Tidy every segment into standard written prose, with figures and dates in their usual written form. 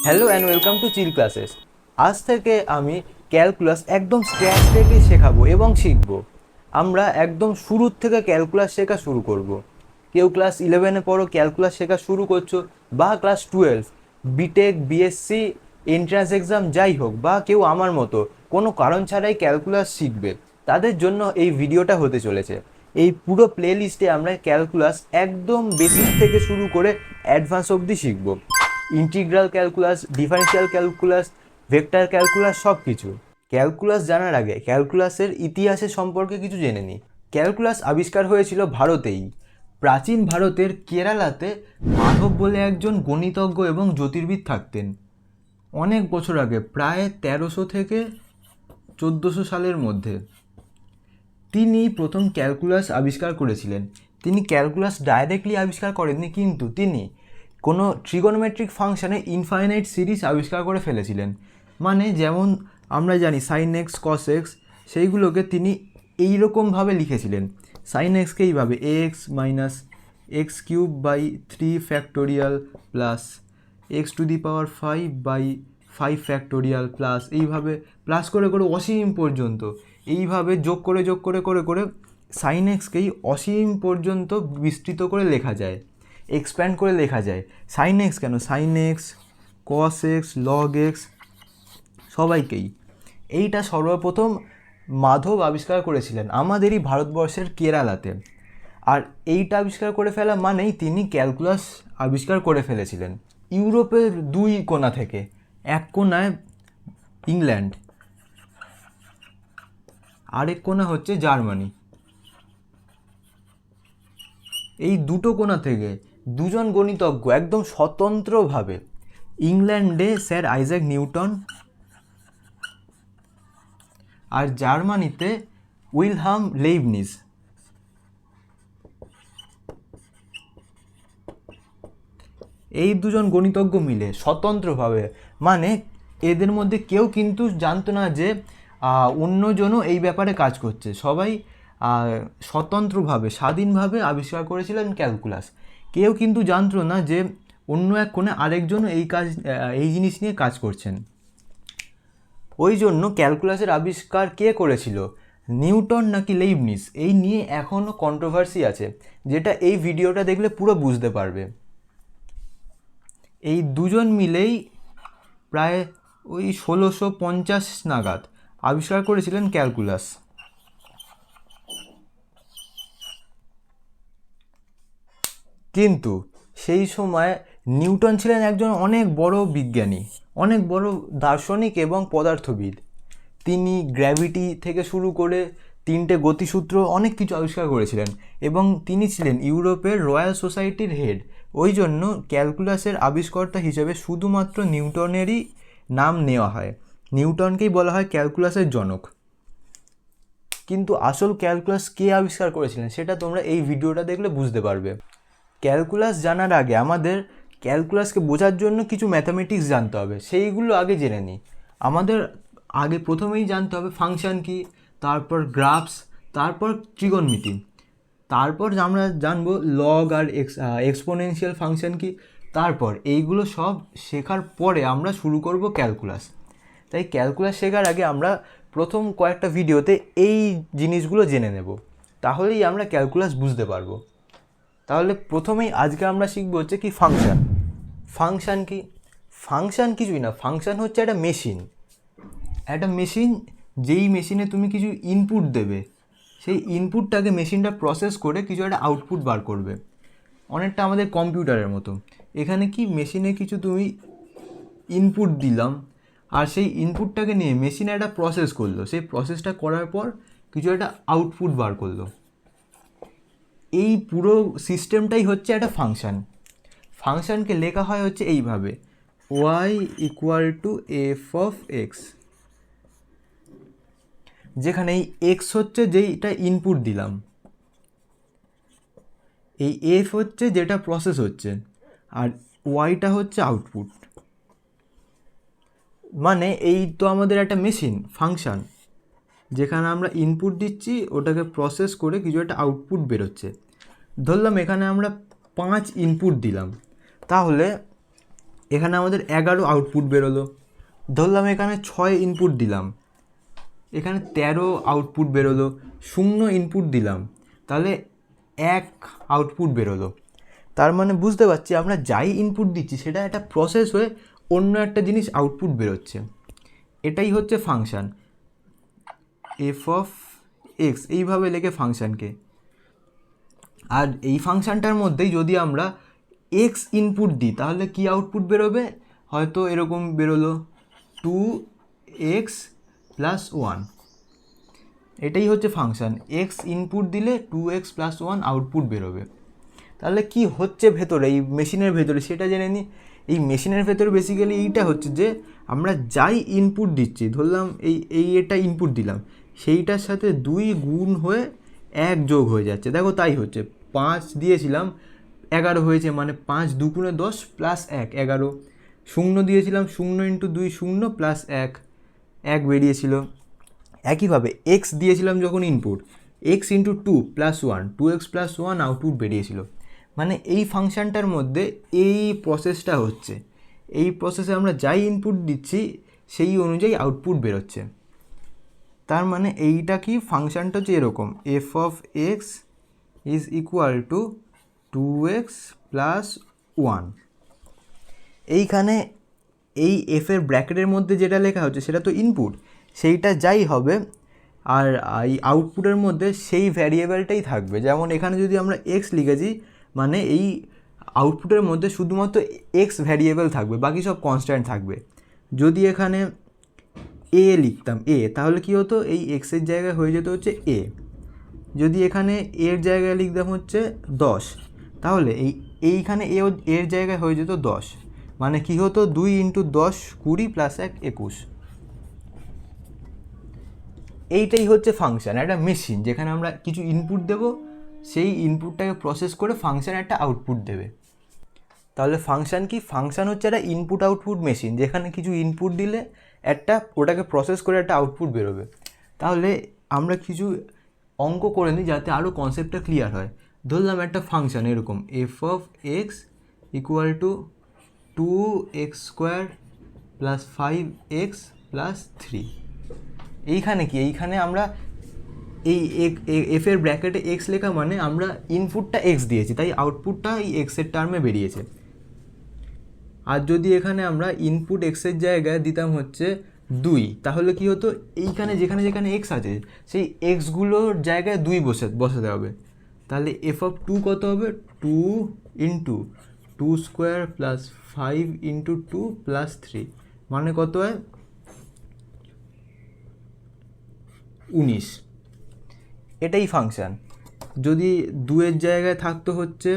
Hello and welcome to chill classes. আজ থেকে আমি ক্যালকুলাস একদম স্ক্র্যাচ থেকে শেখাবো এবং শিখবো। আমরা একদম শুরুর থেকে ক্যালকুলাস শেখা শুরু করব। কেউ ক্লাস 11-এ পড়ো ক্যালকুলাস শেখা শুরু করছো, বা class 12, BTech, BSc, entrance exam যাই হোক, বা কেউ আমার মতো কোনো কারণ ছাড়াই ক্যালকুলাস শিখবে, তাদের জন্য এই ভিডিওটা হতে চলেছে। এই পুরো প্লে লিস্টে আমরা ক্যালকুলাস একদম বেসিক থেকে শুরু করে অ্যাডভান্স অবধি শিখবো। Integral calculus, differential calculus, vector calculus, সব কিছু। ক্যালকুলাস জানার আগে ক্যালকুলাসের ইতিহাসের সম্পর্কে কিছু জেনে নিই। ক্যালকুলাস আবিষ্কার হয়েছিল ভারতেই। প্রাচীন ভারতের কেরালাতে মাধব বলে একজন গণিতজ্ঞ এবং জ্যোতির্বিদ থাকতেন। অনেক বছর আগে, প্রায় 1300 থেকে 1400 সালের মধ্যে তিনি প্রথম ক্যালকুলাস আবিষ্কার করেছিলেন। তিনি ক্যালকুলাস ডাইরেক্টলি আবিষ্কার করেননি, কিন্তু তিনি কোনো ট্রিগোনোমেট্রিক ফাংশনে ইনফাইনাইট সিরিজ আবিষ্কার করে ফেলেছিলেন। মানে যেমন আমরা জানি সাইন এক্স, কস এক্স, সেইগুলোকে তিনি এইরকমভাবে লিখেছিলেন। সাইন এক্সকে এইভাবে x minus x cube by 3 factorial plus x to the power 5 by 5 factorial plus, এইভাবে প্লাস করে করে অসীম পর্যন্ত, এইভাবে যোগ করে যোগ করে করে করে সাইন এক্সকেই অসীম পর্যন্ত বিস্তৃত করে লেখা যায়, এক্সপ্যান্ড করে লেখা যায়। সাইন এক্স কেন, sine x, cos x, log x, সবাইকেই। এইটা সর্বপ্রথম মাধব আবিষ্কার করেছিলেন আমাদেরই ভারতবর্ষের কেরালাতে। আর এইটা আবিষ্কার করে ফেলা মানেই তিনি ক্যালকুলাস আবিষ্কার করে ফেলেছিলেন। ইউরোপের দুই কোণা থেকে, এক কোণায় ইংল্যান্ড, আরেক কোণা হচ্ছে জার্মানি, এই দুটো কোণা থেকে দুজন গণিতজ্ঞ একদম স্বতন্ত্রভাবে, ইংল্যান্ডে স্যার আইজ্যাক নিউটন আর জার্মানিতে উইলহাম লেইবনিজ, এই দুজন গণিতজ্ঞ মিলে স্বতন্ত্রভাবে, মানে এদের মধ্যে কেউ কিন্তু জানতো না যে অন্যজনও এই ব্যাপারে কাজ করছে। সবাই স্বতন্ত্রভাবে, স্বাধীনভাবে আবিষ্কার করেছিলেন ক্যালকুলাস। কেউ কিন্তু জানতো না যে অন্য এক কোণে আরেকজন এই জিনিস নিয়ে কাজ করছেন। ওই জন্য ক্যালকুলাসের আবিষ্কার কে করেছিল, নিউটন নাকি লেইবনিজ, এই নিয়ে এখনও কন্ট্রোভার্সি আছে, যেটা এই ভিডিওটা দেখলে পুরো বুঝতে পারবে। এই দুজন মিলেই প্রায় ওই 1650 নাগাদ আবিষ্কার করেছিলেন ক্যালকুলাস। কিন্তু সেই সময় নিউটন ছিলেন একজন অনেক বড় বিজ্ঞানী, অনেক বড় দার্শনিক এবং পদার্থবিদ। তিনি গ্র্যাভিটি থেকে শুরু করে 3টে গতিসূত্র, অনেক কিছু আবিষ্কার করেছিলেন, এবং তিনি ছিলেন ইউরোপের রয়্যাল সোসাইটির হেড। ওই জন্য ক্যালকুলাসের আবিষ্কর্তা হিসেবে শুধুমাত্র নিউটনেরই নাম নেওয়া হয়। নিউটনকেই বলা হয় ক্যালকুলাসের জনক। কিন্তু আসল ক্যালকুলাস কে আবিষ্কার করেছিলেন সেটা তোমরা এই ভিডিওটা দেখলে বুঝতে পারবে। ক্যালকুলাস জানার আগে আমাদের ক্যালকুলাসকে বোঝার জন্য কিছু ম্যাথামেটিক্স জানতে হবে, সেইগুলো আগে জেনে নিই। আমাদের আগে প্রথমেই জানতে হবে ফাংশন কি, তারপর গ্রাফস, তারপর ত্রিগোণমিতি, তারপর আমরা জানবো লগ আর এক্সপোনেনশিয়াল ফাংশন কি। তারপর এইগুলো সব শেখার পরে আমরা শুরু করব ক্যালকুলাস। তাই ক্যালকুলাস শেখার আগে আমরা প্রথম কয়েকটা ভিডিওতে এই জিনিসগুলো জেনে নেব, তাহলেই আমরা ক্যালকুলাস বুঝতে পারবো। তাহলে প্রথমেই আজকে আমরা শিখবো হচ্ছে কি ফাংশন। ফাংশন কি? ফাংশন কিছুই না, ফাংশন হচ্ছে একটা মেশিন। একটা মেশিন, যেই মেশিনে তুমি কিছু ইনপুট দেবে, সেই ইনপুটটাকে মেশিনটা প্রসেস করে কিছু একটা আউটপুট বার করবে। অনেকটা আমাদের কম্পিউটারের মতো। এখানে কি মেশিনে কিছু তুমি ইনপুট দিলাম, আর সেই ইনপুটটাকে নিয়ে মেশিনে একটা প্রসেস করলো, সেই প্রসেসটা করার পর কিছু একটা আউটপুট বার করলো। এই পুরো সিস্টেমটাই হচ্ছে একটা ফাংশান। ফাংশানকে লেখা হয় হচ্ছে এইভাবে, y equal to f of x, যেখানে এই এক্স হচ্ছে যেইটা ইনপুট দিলাম, এই এফ হচ্ছে যেটা প্রসেস হচ্ছে, আর ওয়াইটা হচ্ছে আউটপুট। মানে এই তো আমাদের একটা মেশিন ফাংশান, যেখানে আমরা ইনপুট দিচ্ছি, ওটাকে প্রসেস করে কিছু একটা আউটপুট বেরোচ্ছে। ধরলাম এখানে আমরা 5 ইনপুট দিলাম, তাহলে এখানে আমাদের 11 আউটপুট বেরোলো। ধরলাম এখানে 6 ইনপুট দিলাম, এখানে 13 আউটপুট বেরোলো। 0 ইনপুট দিলাম, তাহলে 1 আউটপুট বেরোলো। তার মানে বুঝতে পারছি আমরা যাই ইনপুট দিচ্ছি সেটা একটা প্রসেস হয়ে অন্য একটা জিনিস আউটপুট বেরোচ্ছে। এটাই হচ্ছে ফাংশান এফ অফ এক্স, এইভাবে লেখে ফাংশানকে। আর এই ফাংশানটার মধ্যেই যদি আমরা এক্স ইনপুট দিই তাহলে কি আউটপুট বেরোবে, হয়তো এরকম বেরোলো 2x + 1। এটাই হচ্ছে ফাংশান, এক্স ইনপুট দিলে 2x + 1 আউটপুট বেরোবে। তাহলে কি হচ্ছে ভেতরে, এই মেশিনের ভেতরে সেটা জেনে নিই। এই মেশিনের ভেতরে বেসিক্যালি এইটা হচ্ছে যে আমরা যাই ইনপুট দিচ্ছি, ধরলাম এটা ইনপুট দিলাম, সেইটার সাথে 2 গুণ হয়ে 1 যোগ হয়ে যাচ্ছে। দেখো তাই হচ্ছে, 5 দিয়েছিলাম 11 হয়েছে, মানে 5 × 2 = 10 + 1 11। 0 দিয়েছিলাম, 0 × 2 0 + 1 1 বেরিয়েছিল। একইভাবে এক্স দিয়েছিলাম যখন ইনপুট, x × 2 + 1 2x + 1 আউটপুট বেরিয়েছিল। মানে এই ফাংশানটার মধ্যে এই প্রসেসটা হচ্ছে, এই প্রসেসে আমরা যাই ইনপুট দিচ্ছি সেই অনুযায়ী আউটপুট বেরোচ্ছে। তার মানে এইটা কি, ফাংশানটা হচ্ছে এরকম, F of x is equal to 2x + 1। এইখানে এই এফের ব্র্যাকেটের মধ্যে যেটা লেখা হচ্ছে সেটা তো ইনপুট, সেইটা যাই হবে, আর এই আউটপুটের মধ্যে সেই ভ্যারিয়েবলটাই থাকবে। যেমন এখানে যদি আমরা এক্স লিখেছি, মানে এই আউটপুটের মধ্যে শুধুমাত্র এক্স ভ্যারিয়েবল থাকবে, বাকি সব কনস্ট্যান্ট থাকবে। যদি এখানে এ লিখতাম তাহলে কি হতো, এই এক্সের জায়গায় হয়ে যেত হচ্ছে এ। যদি এখানে এর জায়গায় লিখতাম হচ্ছে 10, তাহলে এইখানে এর জায়গায় হয়ে যেত 10। মানে কি হতো, 2 × 10 20 + 1 21। এইটাই হচ্ছে ফাংশান, একটা মেশিন যেখানে আমরা কিছু ইনপুট দেব, সেই ইনপুটটাকে প্রসেস করে ফাংশান একটা আউটপুট দেবে। তাহলে ফাংশান কি, ফাংশান হচ্ছে একটা ইনপুট আউটপুট মেশিন, যেখানে কিছু ইনপুট দিলে ওটাকে প্রসেস করে একটা আউটপুট বেরোবে। তাহলে আমরা কিছু অঙ্ক করে নিই যাতে আরও কনসেপ্টটা ক্লিয়ার হয়। ধরলাম একটা ফাংশান এরকম, F of x equal to 2x² + 5x + 3। এইখানে কি, এইখানে আমরা এই এফের ব্র্যাকেটে এক্স লেখা মানে আমরা ইনপুটটা এক্স দিয়েছি, তাই আউটপুটটা এই এক্সের টার্মে বেরিয়েছে। আর যদি এখানে আমরা ইনপুট এক্সের জায়গায় দিতাম হচ্ছে 2, তাহলে কি হতো, এইখানে যেখানে যেখানে এক্স আছে সেই এক্সগুলোর জায়গায় 2 বসাতে হবে। তাহলে এফ অফ 2 কত হবে, 2 × 2² + 5 × 2 + 3, মানে কত হয় 19। এটাই ফাংশান। যদি 2 এর জায়গায় থাকতো হচ্ছে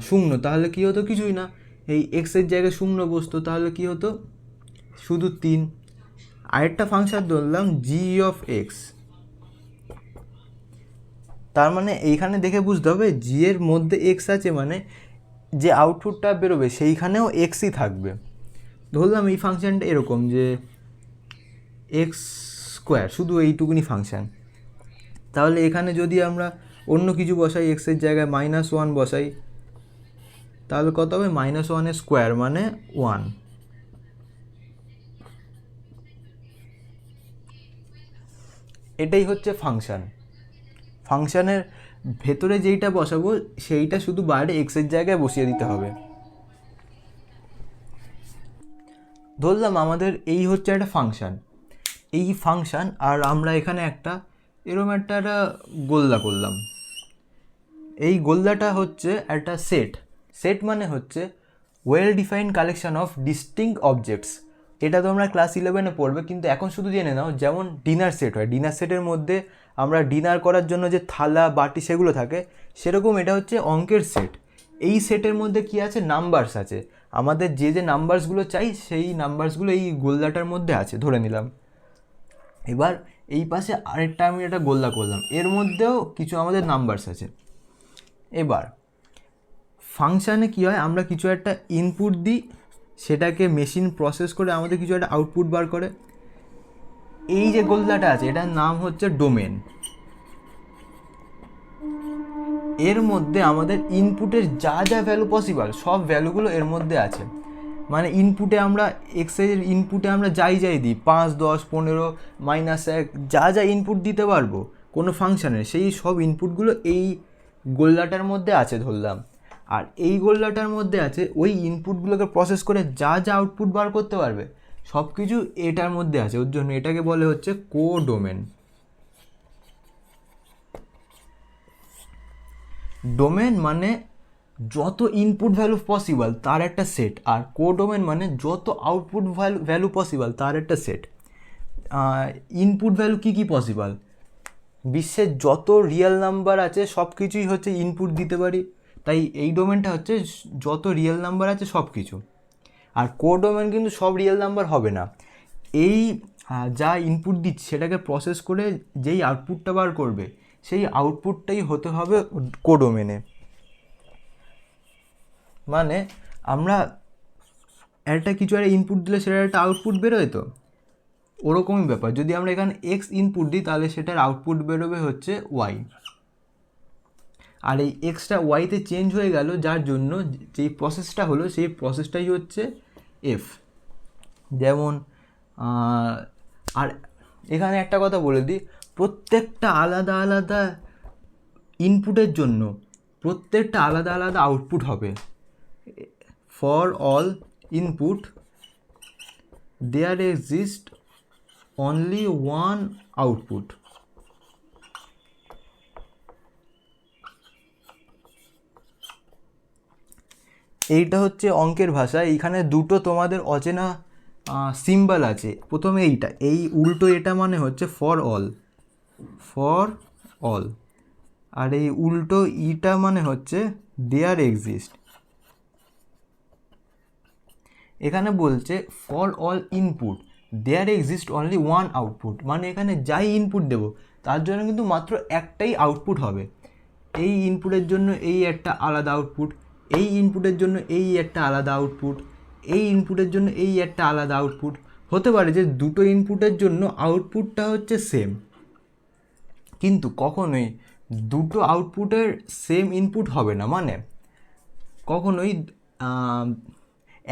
0, তাহলে কী হতো, কিছুই না, এই এক্সের জায়গায় 0 বসতো, তাহলে কী হতো, শুধু 3। আরেকটা ফাংশান ধরলাম জি অফ এক্স। তার মানে এইখানে দেখে বুঝতে হবে জি এর মধ্যে এক্স আছে, মানে যে আউটপুটটা বেরোবে সেইখানেও এক্সই থাকবে। ধরলাম এই ফাংশানটা এরকম যে x², শুধু এইটুকুনি ফাংশান। তাহলে এখানে যদি আমরা অন্য কিছু বসাই, এক্সের জায়গায় -1 বসাই, তাহলে কত হবে, -1² মানে 1। এটাই হচ্ছে ফাংশান। ফাংশানের ভেতরে যেইটা বসাবো সেইটা শুধু বাইরে এক্সের জায়গায় বসিয়ে দিতে হবে। ধরলাম আমাদের এই হচ্ছে একটা ফাংশান, এই ফাংশান, আর আমরা এখানে এরকম একটা গোল্লা করলাম। এই গোল্লাটা হচ্ছে একটা সেট মানে হচ্ছে well defined collection of distinct objects. এটা তোমরা ক্লাস 11-এ পড়বে, কিন্তু এখন শুধু জেনে নাও। যেমন ডিনার সেট হয়, ডিনার সেটের মধ্যে আমরা ডিনার করার জন্য যে থালা বাটি সেগুলো থাকে, সেরকম এটা হচ্ছে অঙ্কের সেট। এই সেটের মধ্যে কি আছে, নাম্বারস আছে। আমাদের যে নাম্বারসগুলো চাই সেই নাম্বারসগুলো এই গোল্লাটার মধ্যে আছে, ধরে নিলাম। এবার এই পাশে আরেকটা আমি একটা গোল্লা করলাম, এর মধ্যেও কিছু আমাদের নাম্বারস আছে। এবার ফাংশানে কী হয়, আমরা কিছু একটা ইনপুট দিই, সেটাকে মেশিন প্রসেস করে আমাদের কিছু একটা আউটপুট বার করে। এই যে গোল্লাটা আছে এটার নাম হচ্ছে ডোমেন। এর মধ্যে আমাদের ইনপুটের যা যা ভ্যালু পসিবল সব ভ্যালুগুলো এর মধ্যে আছে। মানে ইনপুটে আমরা এক্সের ইনপুটে আমরা যাই দিই 5, 10, 15, -1 যা যা ইনপুট দিতে পারবো কোনো ফাংশানের, সেই সব ইনপুটগুলো এই গোল্লাটার মধ্যে আছে ধরলাম। আর এই গোল্লাটার মধ্যে আছে ওই ইনপুটগুলোকে প্রসেস করে যা যা আউটপুট বার করতে পারবে সব কিছু এটার মধ্যে আছে। ওর জন্য এটাকে বলে হচ্ছে কোডোমেন। ডোমেন মানে যত ইনপুট ভ্যালু পসিবল তার একটা সেট, আর কোডোমেন মানে যত আউটপুট ভ্যালু পসিবল তার একটা সেট। ইনপুট ভ্যালু কী কী পসিবল, বিশ্বের যত রিয়েল নাম্বার আছে সব কিছুই হচ্ছে ইনপুট দিতে পারি, তাই এই ডোমেনটা হচ্ছে যত রিয়েল নাম্বার আছে সব কিছু। আর কোডোমেন কিন্তু সব রিয়েল নাম্বার হবে না, এই যা ইনপুট দিচ্ছি সেটাকে প্রসেস করে যেই আউটপুটটা বার করবে সেই আউটপুটটাই হতে হবে কোডোমেনে। মানে আমরা একটা কিছু একটা ইনপুট দিলে সেটার একটা আউটপুট বেরোয়, তো ওরকমই ব্যাপার। যদি আমরা এখানে এক্স ইনপুট দিই তাহলে সেটার আউটপুট বেরোবে হচ্ছে ওয়াই, আর এই এক্সটা ওয়াইতে চেঞ্জ হয়ে গেল যার জন্য যেই প্রসেসটা হলো সেই প্রসেসটাই হচ্ছে এফ। যেমন আর এখানে একটা কথা বলে দিই, প্রত্যেকটা আলাদা আলাদা ইনপুটের জন্য প্রত্যেকটা আলাদা আলাদা আউটপুট হবে। For all input there exist only one output. এইটা হচ্ছে অঙ্কের ভাষা। এইখানে দুটো তোমাদের অচেনা সিম্বল আছে। প্রথমে এইটা, এই উল্টো এটা মানে হচ্ছে ফর অল, আর এই উল্টো ইটা মানে হচ্ছে দেয়ার এক্সিস্ট। এখানে বলছে for all input there exist only one output, মানে এখানে যাই ইনপুট দেবো তার জন্য কিন্তু মাত্র একটাই আউটপুট হবে। এই ইনপুটের জন্য এই একটা আলাদা আউটপুট, এই ইনপুটের জন্য এই একটা আলাদা আউটপুট, এই ইনপুটের জন্য এই একটা আলাদা আউটপুট। হতে পারে যে দুটো ইনপুটের জন্য আউটপুটটা হচ্ছে সেম, কিন্তু কখনোই দুটো আউটপুটের সেম ইনপুট হবে না। মানে কখনোই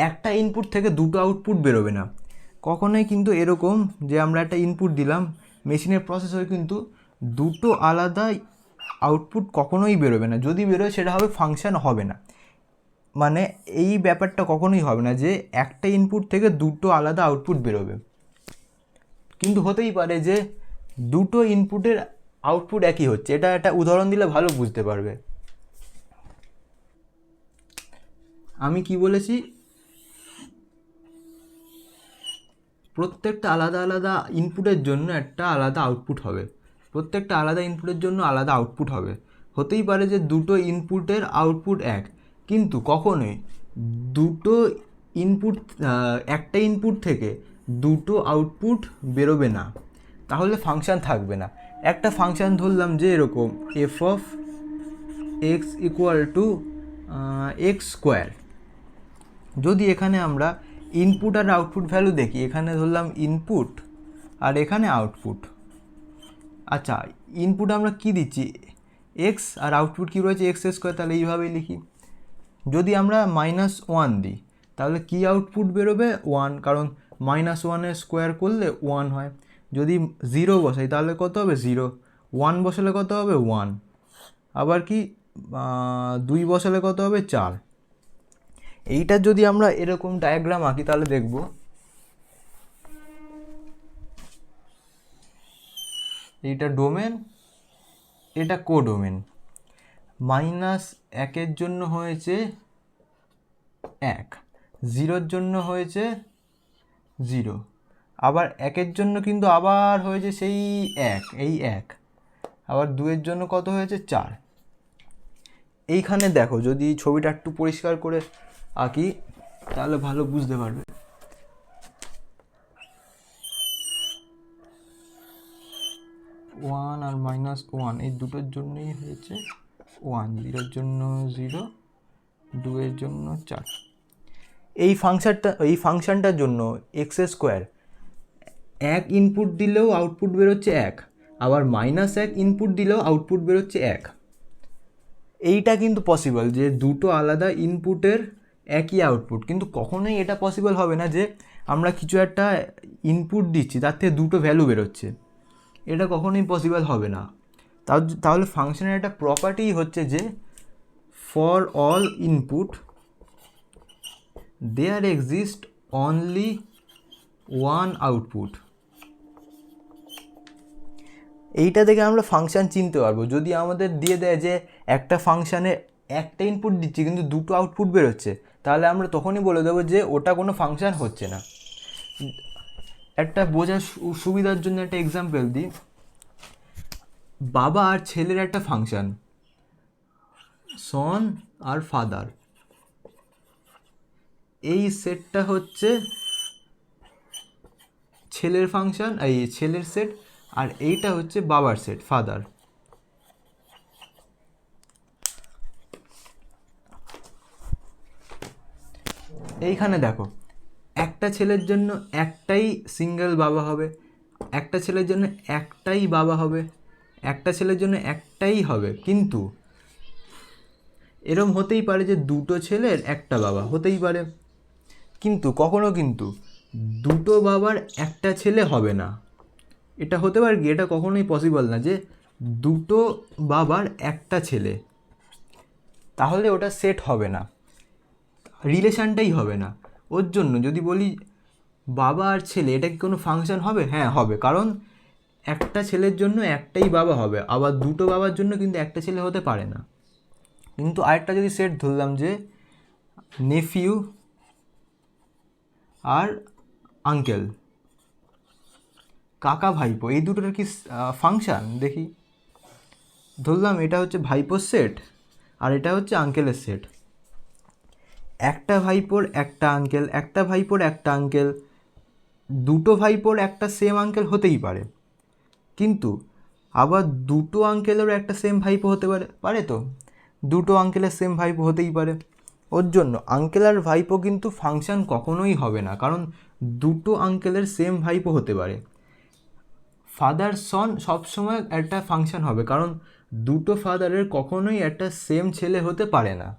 একটা ইনপুট থেকে দুটো আউটপুট বেরোবে না কখনোই। কিন্তু এরকম যে আমরা একটা ইনপুট দিলাম, মেশিনের প্রসেস হয়ে কিন্তু দুটো আলাদা আউটপুট কখনোই বেরোবে না। যদি বেরোয় সেটা হবে ফাংশন, হবে না। মানে এই ব্যাপারটা কখনোই হবে না যে একটা ইনপুট থেকে দুটো আলাদা আউটপুট বেরোবে। কিন্তু হতেই পারে যে দুটো ইনপুটের আউটপুট একই হচ্ছে। এটা একটা উদাহরণ দিলে ভালো বুঝতে পারবে। আমি কি বলেছি, প্রত্যেকটা আলাদা আলাদা ইনপুটের জন্য একটা আলাদা আউটপুট হবে, প্রত্যেকটা আলাদা ইনপুটের জন্য আলাদা আউটপুট হবে। হতেই পারে যে দুটো ইনপুটের আউটপুট এক, কিন্তু কখনোই দুটো ইনপুট একটা ইনপুট থেকে দুটো আউটপুট বেরোবে না, তাহলে ফাংশান থাকবে না। একটা ফাংশান ধরলাম যে এরকম F of x equal to x square. যদি এখানে আমরা ইনপুট আর আউটপুট ভ্যালু দেখি, এখানে ধরলাম ইনপুট আর এখানে আউটপুট। আচ্ছা, ইনপুট আমরা কি দিচ্ছি এক্স, আর আউটপুট কী রয়েছে এক্স স্কোয়ার, তাহলে এইভাবেই লিখি। যদি আমরা -1 দিই তাহলে কি আউটপুট বেরোবে 1, কারণ -1 স্কোয়ার করলে 1 হয়। যদি 0 বসাই তাহলে কত হবে 0, 1 বসালে কত হবে 1, আবার কি 2 বসালে কত হবে 4। এইটার যদি আমরা এরকম ডায়াগ্রাম আঁকি তাহলে দেখব এইটা ডোমেন, এটা কোডোমেন। -1 জন্য হয়েছে 1, 0 জন্য হয়েছে 0, আবার 1 জন্য কিন্তু আবার হয়েছে সেই 1, এই 1, আবার 2 জন্য কত হয়েছে 4। এইখানে দেখো, যদি ছবিটা একটু পরিষ্কার করে আঁকি তাহলে ভালো বুঝতে পারবে। 1 আর -1 এই দুটোর জন্যই হয়েছে 1, 0 জন্য 0, 2 জন্য 4। এই ফাংশনটার জন্য এক্স স্কোয়ার 1 ইনপুট দিলেও আউটপুট বেরোচ্ছে 1, আবার -1 ইনপুট দিলেও আউটপুট বেরোচ্ছে 1। এইটা কিন্তু পসিবল যে দুটো আলাদা ইনপুটের একই আউটপুট, কিন্তু কখনোই এটা পসিবল হবে না যে আমরা কিছু একটা ইনপুট দিচ্ছি তার থেকে দুটো ভ্যালু বেরোচ্ছে, এটা কখনোই পসিবল হবে না। তাহলে ফাংশনের একটা প্রপার্টি হচ্ছে যে for all input there exist only one output. এইটা থেকে আমরা ফাংশান চিনতে পারবো। যদি আমাদের দিয়ে দেয় যে একটা ফাংশানে একটা ইনপুট দিচ্ছি কিন্তু দুটো আউটপুট বেরোচ্ছে, তাহলে আমরা তখনই বলে দেবো যে ওটা কোনো ফাংশান হচ্ছে না। একটা বোঝার সুবিধার জন্য একটা এক্সাম্পল দিই। বাবা আর ছেলের একটা ফাংশান, সন আর ফাদার, এই সেটটা হচ্ছে ছেলের ফাংশান, এই ছেলের সেট, আর এইটা হচ্ছে বাবার সেট, ফাদার। এইখানে দেখো, একটা ছেলের জন্য একটাই সিঙ্গেল বাবা হবে, একটা ছেলের জন্য একটাই বাবা হবে, একটা ছেলের জন্য একটাই হবে, কিন্তু এরম হতেই পারে যে দুটো ছেলের একটা বাবা হতেই পারে, কিন্তু কখনো কিন্তু দুটো বাবার একটা ছেলে হবে না। এটা হতে পারে কি, এটা কখনোই পসিবল না যে দুটো বাবার একটা ছেলে, তাহলে ওটা সেট হবে না, রিলেশানটাই হবে না। ওর জন্য যদি বলি বাবা আর ছেলে, এটা কি কোনো ফাংশন হবে? হ্যাঁ হবে, কারণ একটা ছেলের জন্য একটাই বাবা হবে, আবার দুটো বাবার জন্য কিন্তু একটা ছেলে হতে পারে না। কিন্তু আরেকটা যদি সেট ধরলাম যে নেফিউ আর আঙ্কেল, কাকা ভাইপো, এই দুটোর কি ফাংশান দেখি। ধরলাম এটা হচ্ছে ভাইপোর সেট আর এটা হচ্ছে আঙ্কেলের সেট। একটা ভাইপোর একটা আঙ্কেল, একটা ভাইপোর একটা আঙ্কেল, দুটো ভাইপোর একটা সেম আঙ্কেল হতেই পারে, কিন্তু আবার দুটো আঙ্কেলেরও একটা সেম ভাইপো হতে পারে তো দুটো আঙ্কেলের সেম ভাইপো হতেই পারে। ওর জন্য আঙ্কেল আর ভাইপো কিন্তু ফাংশান কখনোই হবে না, কারণ দুটো আঙ্কেলের সেম ভাইপো হতে পারে। ফাদার সন সবসময় একটা ফাংশান হবে, কারণ দুটো ফাদারের কখনোই একটা সেম ছেলে হতে পারে না।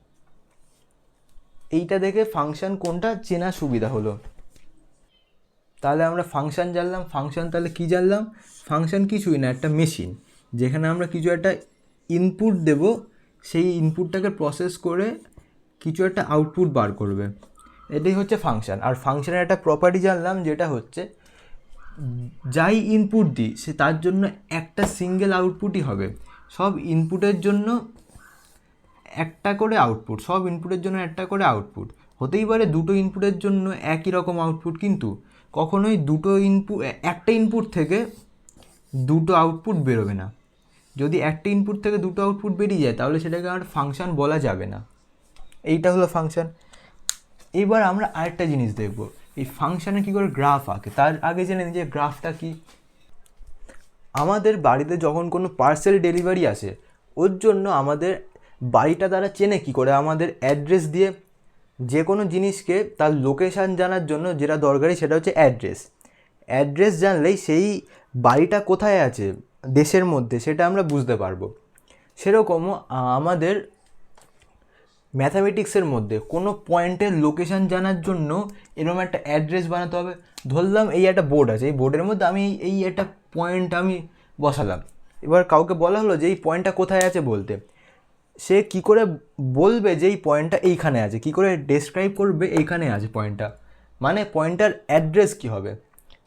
এইটা দেখে ফাংশান কোনটা চেনা সুবিধা হলো। তাহলে আমরা ফাংশান জানলাম। ফাংশান তাহলে কী জানলাম? ফাংশান কিছুই না, একটা মেশিন যেখানে আমরা কিছু একটা ইনপুট দেব, সেই ইনপুটটাকে প্রসেস করে কিছু একটা আউটপুট বার করবে, এটাই হচ্ছে ফাংশান। আর ফাংশানের একটা প্রপার্টি জানলাম, যেটা হচ্ছে যাই ইনপুট দিই সে তার জন্য একটা সিঙ্গেল আউটপুটই হবে। সব ইনপুটের জন্য একটা করে আউটপুট, সব ইনপুটের জন্য একটা করে আউটপুট হতেই পারে। দুটো ইনপুটের জন্য একই রকম আউটপুট, কিন্তু কখনোই একটা ইনপুট থেকে দুটো আউটপুট বেরোবে না। যদি একটা ইনপুট থেকে দুটো আউটপুট বেরিয়ে যায় তাহলে সেটাকে আর ফাংশান বলা যাবে না। এইটা হলো ফাংশান। এবার আমরা আরেকটা জিনিস দেখব, এই ফাংশানে কী করে গ্রাফ আঁকে। তার আগে জেনে নিই যে গ্রাফটা কি। আমাদের বাড়িতে যখন কোনো পার্সেল ডেলিভারি আসে, ওর জন্য আমাদের বাড়িটা তারা চেনে কী করে? আমাদের অ্যাড্রেস দিয়ে। যে কোনো জিনিসকে তার লোকেশান জানার জন্য যেটা দরকারি সেটা হচ্ছে অ্যাড্রেস। অ্যাড্রেস জানলেই সেই বাড়িটা কোথায় আছে দেশের মধ্যে সেটা আমরা বুঝতে পারবো। সেরকমও আমাদের ম্যাথামেটিক্সের মধ্যে কোনো পয়েন্টের লোকেশান জানার জন্য এরকম একটা অ্যাড্রেস বানাতে হবে। ধরলাম এই একটা বোর্ড আছে, এই বোর্ডের মধ্যে আমি এই একটা পয়েন্ট আমি বসালাম। এবার কাউকে বলা হলো যে এই পয়েন্টটা কোথায় আছে বলতে, সে কি করে বলবে যে এই পয়েন্টটা এইখানে আছে, কি করে ডেসক্রাইব করবে এইখানে আছে পয়েন্টটা, মানে পয়েন্টটার অ্যাড্রেস কি হবে?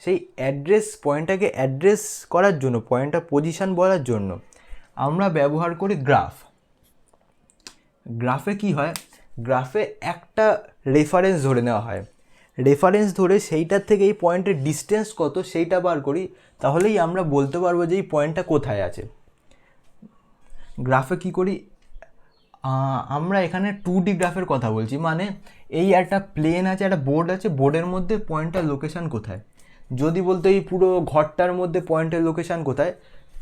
সেই অ্যাড্রেস, পয়েন্টটাকে অ্যাড্রেস করার জন্য, পয়েন্টটার পজিশান বলার জন্য আমরা ব্যবহার করি গ্রাফ। গ্রাফে কি হয়? গ্রাফে একটা রেফারেন্স ধরে নেওয়া হয়, রেফারেন্স ধরে সেইটার থেকে এই পয়েন্টের ডিস্টেন্স কত সেইটা বার করি, তাহলেই আমরা বলতে পারবো যে এই পয়েন্টটা কোথায় আছে। গ্রাফে কি করি আমরা, এখানে 2D গ্রাফের কথা বলছি, মানে এই একটা প্লেন আছে, একটা বোর্ড আছে, বোর্ডের মধ্যে পয়েন্টটার লোকেশান কোথায়। যদি বলতো এই পুরো ঘরটার মধ্যে পয়েন্টের লোকেশান কোথায়,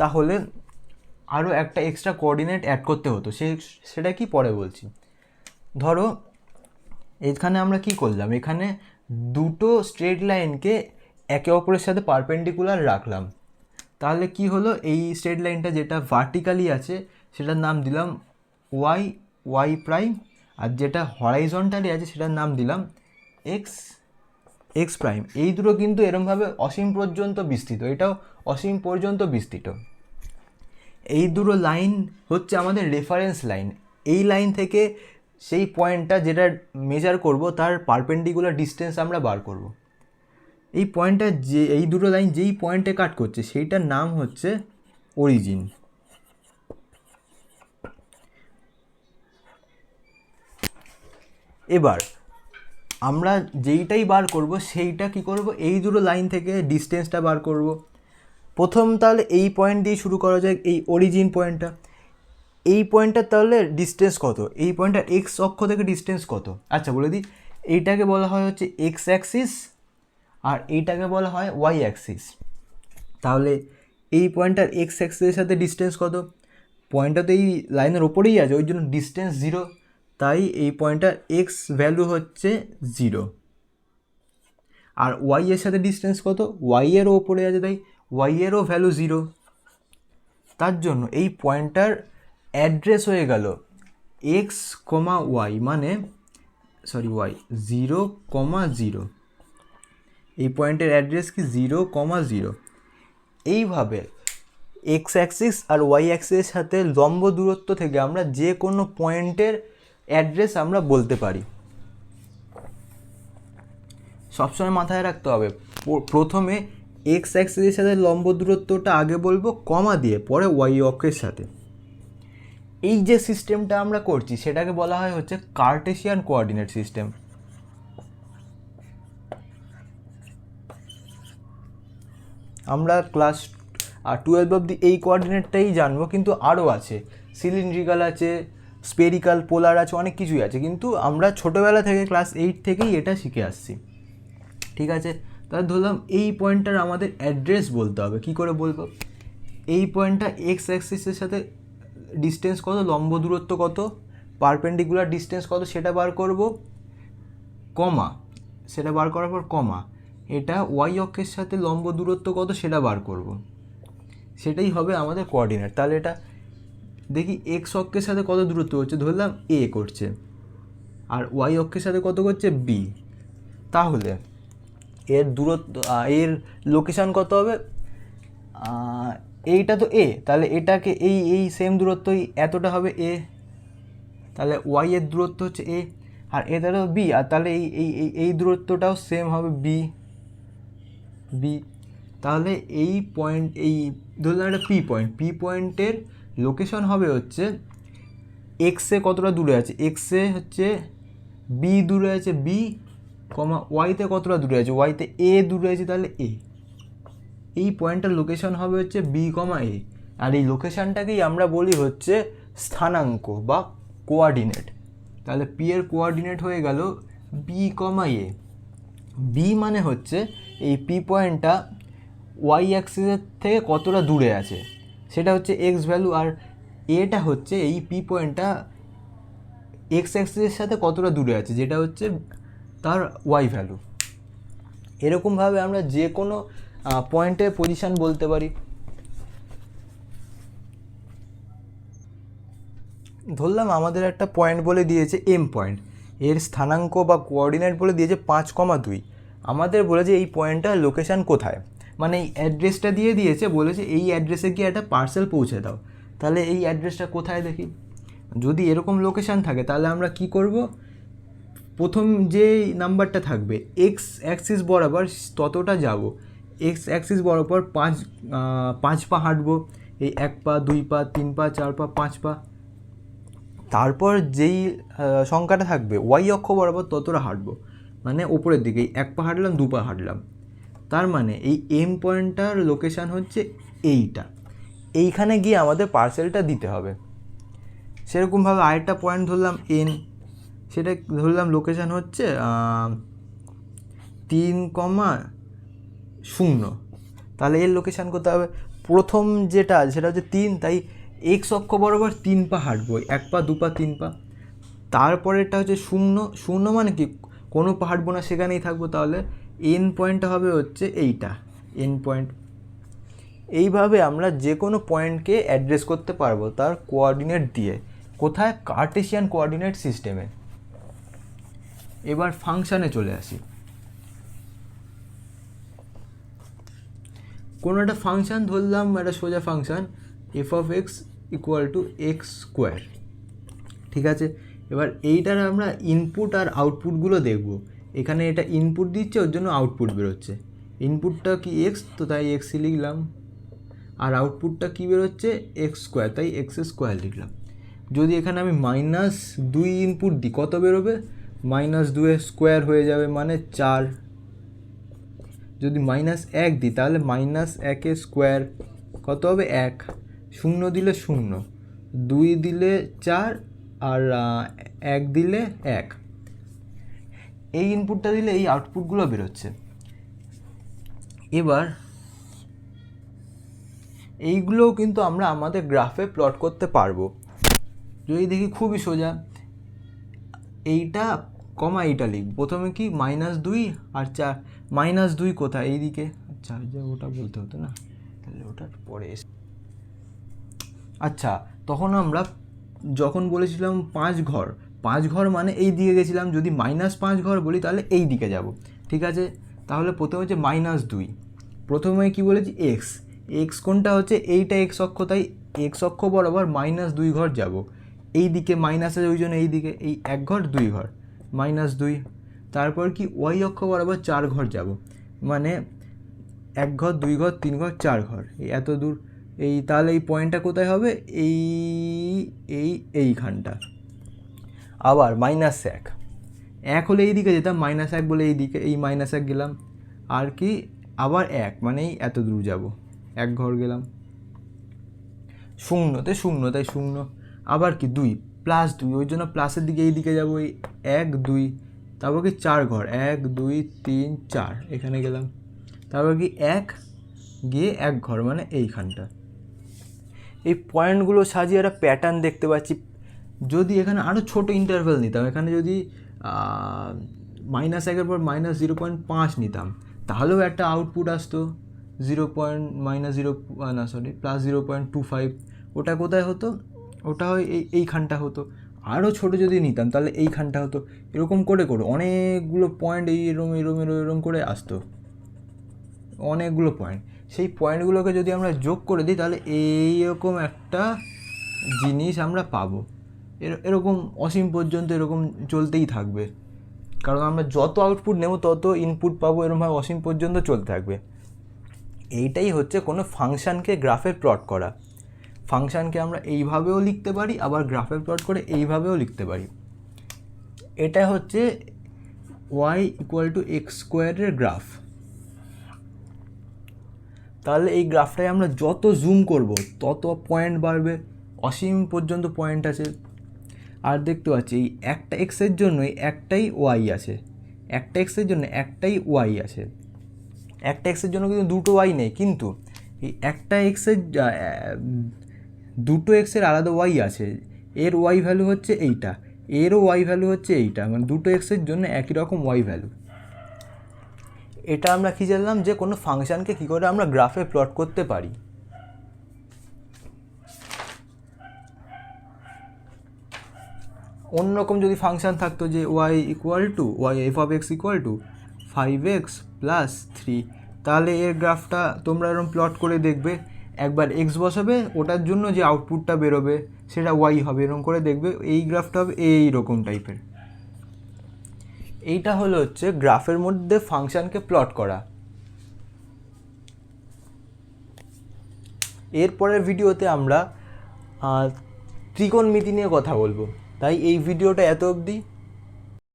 তাহলে আরও একটা এক্সট্রা কোঅর্ডিনেট অ্যাড করতে হতো, সেটা কি পরে বলছি। ধরো এখানে আমরা কি করলাম, এখানে দুটো স্ট্রেট লাইনকে একে অপরের সাথে পারপেন্ডিকুলার রাখলাম। তাহলে কি হলো, এই স্ট্রেট লাইনটা যেটা ভার্টিক্যালি আছে সেটার নাম দিলাম ওয়াই ওয়াই প্রাইম, আর যেটা হরাইজন্টালি আছে সেটার নাম দিলাম এক্স এক্স প্রাইম। এই দুটো কিন্তু এরমভাবে অসীম পর্যন্ত বিস্তৃত, এটাও অসীম পর্যন্ত বিস্তৃত। এই দুটো লাইন হচ্ছে আমাদের রেফারেন্স লাইন। এই লাইন থেকে সেই পয়েন্টটা যেটা মেজার করব তার পারপেন্ডিকুলার ডিস্টেন্স আমরা বার করব। এই পয়েন্টটা যে এই দুটো লাইন যেই পয়েন্টে কাট করছে সেইটার নাম হচ্ছে অরিজিন। এবার আমরা যেইটাই বার করব সেইটা কি করব, এই দুটো লাইন থেকে ডিস্টেন্সটা বার করব। প্রথম তাহলে এই পয়েন্ট দিয়ে শুরু করা যায়, এই অরিজিন পয়েন্টটা। এই পয়েন্টটার তাহলে ডিস্টেন্স কত, এই পয়েন্টটার এক্স অক্ষ থেকে ডিস্টেন্স কত? আচ্ছা বলে দিই, এইটাকে বলা হয় হচ্ছে এক্স অ্যাক্সিস আর এইটাকে বলা হয় ওয়াই অ্যাক্সিস। তাহলে এই পয়েন্টটার এক্স অ্যাক্সিসের সাথে ডিস্টেন্স কত? পয়েন্টটা তো এই লাইনের ওপরেই আছে, ওই জন্য ডিস্টেন্স 0, তাই এই পয়েন্টটার এক্স ভ্যালু হচ্ছে 0। আর ওয়াই এর সাথে ডিস্টেন্স কত? ওয়াই এরও ওপরে আছে, তাই ওয়াই এরও ভ্যালু 0। তার জন্য এই পয়েন্টটার অ্যাড্রেস হয়ে গেল এক্স কমা ওয়াই, মানে ওয়াই 0,0। এই পয়েন্টের অ্যাড্রেস কি 0,0। এইভাবে এক্স অ্যাক্সিস আর ওয়াই অ্যাক্সিসের সাথে লম্ব দূরত্ব থেকে আমরা যে কোনো পয়েন্টের অ্যাড্রেস আমরা বলতে পারি। সবসময় মাথায় রাখতে হবে, প্রথমে এক্স অ্যাক্সিসের সাথে লম্ব দূরত্বটা আগে বলবো কমা দিয়ে, পরে ওয়াই অক্ষের সাথে। এই যে সিস্টেমটা আমরা করছি সেটাকে বলা হয় হচ্ছে কার্টেসিয়ান কোঅর্ডিনেট সিস্টেম। আমরা ক্লাস 12 অবধি এই কোঅর্ডিনেটটাই জানবো, কিন্তু আরও আছে, সিলিন্ড্রিক্যাল আছে, স্পেরিক্যাল, পোলার আছে, অনেক কিছুই আছে, কিন্তু আমরা ছোটোবেলা থেকে ক্লাস 8 থেকেই এটা শিখে আসছি। ঠিক আছে, তাহলে ধরলাম এই পয়েন্টটার আমাদের অ্যাড্রেস বলতে হবে। কি করে বলবো? এই পয়েন্টটা এক্স অ্যাক্সিসের সাথে ডিস্টেন্স কত, লম্ব দূরত্ব কত, পারপেন্ডিকুলার ডিস্টেন্স কত সেটা বার করব, কমা, সেটা বার করার পর কমা, এটা ওয়াই অক্ষের সাথে লম্ব দূরত্ব কত সেটা বার করব, সেটাই হবে আমাদের কোঅর্ডিনেট। তাহলে এটা দেখি এক্স অক্ষের সাথে কত দূরত্ব হচ্ছে, ধরলাম এ করছে, আর ওয়াই অক্ষের সাথে কত করছে, বি। তাহলে এর দূরত্ব, এর লোকেশান কত হবে, এইটা তো এ, তাহলে এটাকে এই সেম দূরত্বই এতটা হবে এ, তাহলে ওয়াই এর দূরত্ব হচ্ছে এ, আর এটা তো বি, আর তাহলে এই দূরত্বটাও সেম হবে বি। তাহলে এই পয়েন্ট, এই ধরলাম একটা পি পয়েন্টের লোকেশন হবে হচ্ছে এক্সে কতটা দূরে আছে, এক্সে হচ্ছে বি দূরে আছে বি, কমা ওয়াইতে কতটা দূরে আছে, ওয়াইতে এ দূরে আছে, তাহলে এ। এই পয়েন্টটার লোকেশন হবে হচ্ছে বি কমা এ, আর এই লোকেশানটাকেই আমরা বলি হচ্ছে স্থানাঙ্ক বা কোঅর্ডিনেট। তাহলে পি এর কোঅর্ডিনেট হয়ে গেল বি কমা এ। বি মানে হচ্ছে এই পি পয়েন্টটা ওয়াই অ্যাক্সিসের থেকে কতটা দূরে আছে সেটা হচ্ছে এক্স ভ্যালু, আর এটা হচ্ছে এই পি পয়েন্টটা এক্স অ্যাক্সিসের সাথে কতটা দূরে আছে যেটা হচ্ছে তার ওয়াই ভ্যালু। এরকমভাবে আমরা যে কোনো পয়েন্টের পজিশান বলতে পারি। ধরলাম আমাদের একটা পয়েন্ট বলে দিয়েছে এম পয়েন্ট, এর স্থানাঙ্ক বা কোঅর্ডিনেট বলে দিয়েছে 5,2। আমাদের বলেছে এই পয়েন্টটার লোকেশান কোথায়, মানে এই অ্যাড্রেসটা দিয়ে দিয়েছে, বলেছে এই অ্যাড্রেসে গিয়ে একটা পার্সেল পৌঁছে দাও। তাহলে এই অ্যাড্রেসটা কোথায় দেখি, যদি এরকম লোকেশান থাকে তাহলে আমরা কি করব, প্রথম যে নাম্বারটা থাকবে এক্স অ্যাক্সিস বরাবর ততটা যাব, এক্স অ্যাক্সিস বরাবর 5 পা হাঁটবো, এই 1 পা 2 পা 3 পা 4 পা 5 পা। তারপর যেই সংখ্যাটা থাকবে ওয়াই অক্ষ বরাবর ততটা হাঁটবো, মানে ওপরের দিকে 1 পা হাঁটলাম 2 পা হাঁটলাম। তার মানে এই এম পয়েন্টটার লোকেশান হচ্ছে এইটা, এইখানে গিয়ে আমাদের পার্সেলটা দিতে হবে। সেরকমভাবে আরেকটা পয়েন্ট ধরলাম এন, সেটা ধরলাম লোকেশান হচ্ছে 3,0। তাহলে এর লোকেশান কোথায় হবে, প্রথম যেটা সেটা হচ্ছে 3, তাই এক্স অক্ষ বরাবর 3 পা হাঁটবো, 1 পা 2 পা 3 পা। তারপরেরটা হচ্ছে 0 মানে কি কোনো পা হাঁটবো না, সেখানেই থাকবো, তাহলে এন পয়েন্টটা হবে হচ্ছে এইটা এন পয়েন্ট। এইভাবে আমরা যে কোনো পয়েন্টকে অ্যাড্রেস করতে পারবো তার কোঅর্ডিনেট দিয়ে। কোথায়? কার্টেশিয়ান কোঅর্ডিনেট সিস্টেমে। এবার ফাংশানে চলে আসি। কোনো একটা ফাংশান ধরলাম, একটা সোজা function F of x equal to x square, ঠিক আছে। এবার এইটার আমরা ইনপুট আর আউটপুটগুলো দেখব। এখানে এটা ইনপুট দিচ্ছে, ওর জন্য আউটপুট বেরোচ্ছে। ইনপুটটা কি এক্স, তো তাই এক্সই লিখলাম, আর আউটপুটটা কী বেরোচ্ছে? এক্স স্কোয়ার, তাই এক্স স্কোয়ার লিখলাম। যদি এখানে আমি -2 ইনপুট দিই, কত বেরোবে? -2 স্কোয়ার হয়ে যাবে, মানে 4। যদি -1 দিই তাহলে -1 স্কোয়ার কত হবে? 1। 0 দিলে 0, 2 দিলে 4, আর 1 দিলে 1। এই ইনপুটটা দিলে এই আউটপুটগুলো বেরোচ্ছে। এবার এইগুলোও কিন্তু আমরা আমাদের গ্রাফে প্লট করতে পারবো। যদি দেখি খুবই সোজা, এইটা কমা এইটা লিখ। প্রথমে কি? -2 আর 4। -2 কোথায়? এইদিকে। আচ্ছা, যে ওটা বলতে হতো না, তাহলে ওটার পরে এসে। আচ্ছা, তখন আমরা যখন বলেছিলাম 5 ঘর, 5 ঘর মানে এই দিকে গেছিলাম। যদি -5 ঘর বলি তাহলে এই দিকে যাব, ঠিক আছে। তাহলে প্রথমে হচ্ছে -2, প্রথমে কি বলেছি? এক্স। এক্স কোনটা হচ্ছে? এইটা এক্স অক্ষ, তাই এক্স অক্ষ বরাবর -2 ঘর যাব। এই দিকে মাইনাস আছে, ওই জন্য এই দিকে এই 1 ঘর 2 ঘর -2। তারপর কি? ওয়াই অক্ষ বরাবর 4 ঘর যাব, মানে 1 ঘর 2 ঘর 3 ঘর 4 ঘর, এই এত দূর। এই তাহলে এই পয়েন্টটা কোথায় হবে? এইখানটা। আবার -1, 1 হলে এই দিকে যেতাম, -1 বলে এই দিকে, এই -1 গেলাম। আর কি? আবার 1, মানে এই এত দূর যাব, 1 ঘর গেলাম। 0তে 0, তাই 0। আবার কি? 2, +2, ওই জন্য প্লাসের দিকে এই দিকে যাবো, এই 1 2। তারপর কি? 4 ঘর, 1 2 3 4, এখানে গেলাম। তারপর কি? 1 গিয়ে 1 ঘর, মানে এইখানটা। এই পয়েন্টগুলো সাজিয়ে একটা প্যাটার্ন দেখতে পাচ্ছি। যদি এখানে আরও ছোটো ইন্টারভ্যাল নিতাম, এখানে যদি -1 পর -0.5 নিতাম, তাহলেও একটা আউটপুট আসতো +0.25। ওটা কোথায় হতো? ওটা হয় এইখানটা হতো। আরও ছোটো যদি নিতাম তাহলে এইখানটা হতো। এরকম করে অনেকগুলো পয়েন্ট এরম করে আসতো, অনেকগুলো পয়েন্ট। সেই পয়েন্টগুলোকে যদি আমরা যোগ করে দিই তাহলে এইরকম একটা জিনিস আমরা পাবো। এরকম অসীম পর্যন্ত এরকম চলতেই থাকবে, কারণ আমরা যত আউটপুট নেব তত ইনপুট পাবো, এরকমভাবে অসীম পর্যন্ত চলতে থাকবে। এইটাই হচ্ছে কোনো ফাংশানকে গ্রাফে প্লট করা। ফাংশানকে আমরা এইভাবেও লিখতে পারি, আবার গ্রাফে প্লট করে এইভাবেও লিখতে পারি। এটা হচ্ছে y = x² গ্রাফ। তাহলে এই গ্রাফটায় আমরা যত জুম করব তত পয়েন্ট বাড়বে, অসীম পর্যন্ত পয়েন্ট আছে। আর দেখতে পাচ্ছি এই একটা এক্সের জন্যই একটাই ওয়াই আছে, একটা এক্সের জন্য একটাই ওয়াই আছে। একটা এক্সের জন্য কিন্তু দুটো ওয়াই নেই, কিন্তু এই একটা এক্সের দুটো এক্সের আলাদা ওয়াই আছে। এর ওয়াই ভ্যালু হচ্ছে এইটা, এরও ওয়াই ভ্যালু হচ্ছে এইটা, মানে দুটো এক্সের জন্য একই রকম ওয়াই ভ্যালু। এটা আমরা কী জানলাম? যে কোনো ফাংশানকে কী করে আমরা গ্রাফে প্লট করতে পারি। অন্যরকম যদি ফাংশান থাকতো যে f(x) = 5x + 3, তাহলে এর গ্রাফটা তোমরা এরকম প্লট করে দেখবে। একবার x বসাবে, ওটার জন্য যে আউটপুটটা বেরোবে সেটা y হবে, এরকম করে দেখবে এই গ্রাফটা হবে এইরকম টাইপের। এইটা হচ্ছে গ্রাফের মধ্যে ফাংশানকে প্লট করা। এরপরের ভিডিওতে আমরা ত্রিকোণমিতি নিয়ে কথা বলবো, তাই এই ভিডিওটা এত অবধি।